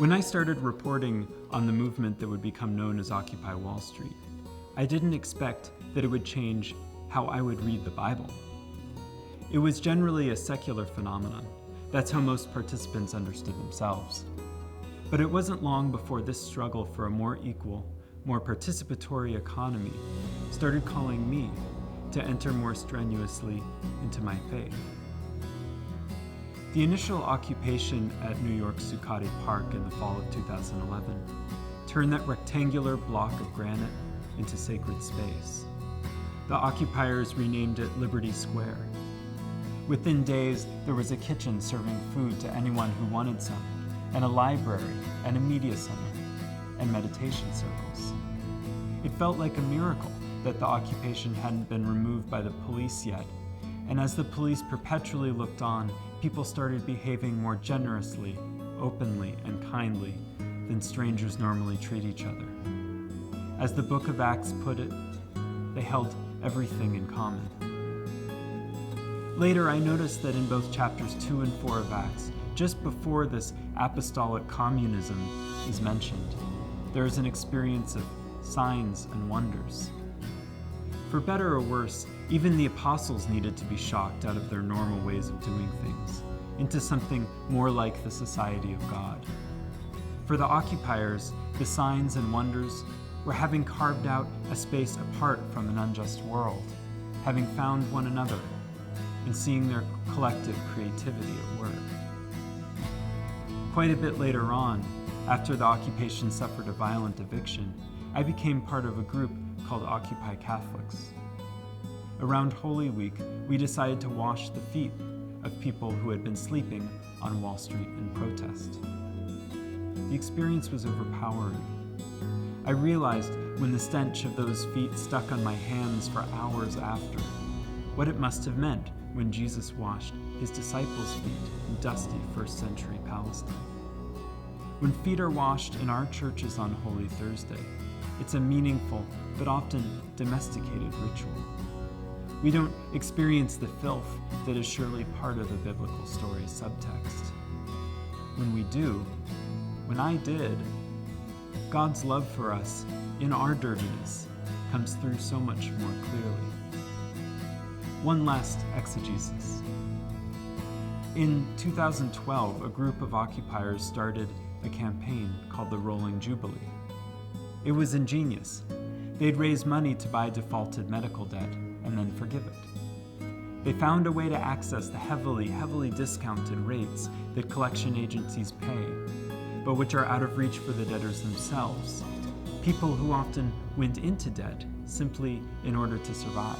When I started reporting on the movement that would become known as Occupy Wall Street, I didn't expect that it would change how I would read the Bible. It was generally a secular phenomenon. That's how most participants understood themselves. But it wasn't long before this struggle for a more equal, more participatory economy started calling me to enter more strenuously into my faith. The initial occupation at New York's Zuccotti Park in the fall of 2011 turned that rectangular block of granite into sacred space. The occupiers renamed it Liberty Square. Within days, there was a kitchen serving food to anyone who wanted some, and a library, and a media center, and meditation circles. It felt like a miracle that the occupation hadn't been removed by the police yet, and as the police perpetually looked on, people started behaving more generously, openly, and kindly than strangers normally treat each other. As the Book of Acts put it, they held everything in common. Later, I noticed that in both chapters 2 and 4 of Acts, just before this apostolic communism is mentioned, there is an experience of signs and wonders. For better or worse, even the apostles needed to be shocked out of their normal ways of doing things, into something more like the society of God. For the occupiers, the signs and wonders were having carved out a space apart from an unjust world, having found one another, and seeing their collective creativity at work. Quite a bit later on, after the occupation suffered a violent eviction, I became part of a group called Occupy Catholics. Around Holy Week, we decided to wash the feet of people who had been sleeping on Wall Street in protest. The experience was overpowering. I realized when the stench of those feet stuck on my hands for hours after, what it must have meant when Jesus washed his disciples' feet in dusty first-century Palestine. When feet are washed in our churches on Holy Thursday, it's a meaningful but often domesticated ritual. We don't experience the filth that is surely part of the biblical story's subtext. When we do, when I did, God's love for us in our dirtiness comes through so much more clearly. One last exegesis. In 2012, a group of occupiers started a campaign called the Rolling Jubilee. It was ingenious. They'd raise money to buy defaulted medical debt and then forgive it. They found a way to access the heavily discounted rates that collection agencies pay, but which are out of reach for the debtors themselves, people who often went into debt simply in order to survive.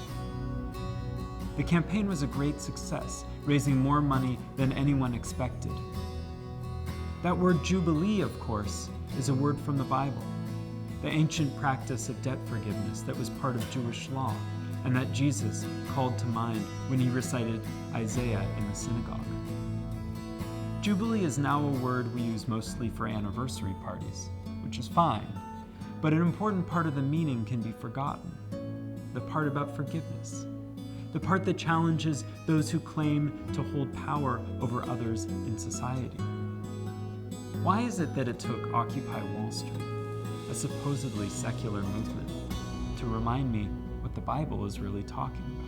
The campaign was a great success, raising more money than anyone expected. That word Jubilee, of course, is a word from the Bible, the ancient practice of debt forgiveness that was part of Jewish law and that Jesus called to mind when he recited Isaiah in the synagogue. Jubilee is now a word we use mostly for anniversary parties, which is fine, but an important part of the meaning can be forgotten, the part about forgiveness. The part that challenges those who claim to hold power over others in society. Why is it that it took Occupy Wall Street, a supposedly secular movement, to remind me what the Bible is really talking about?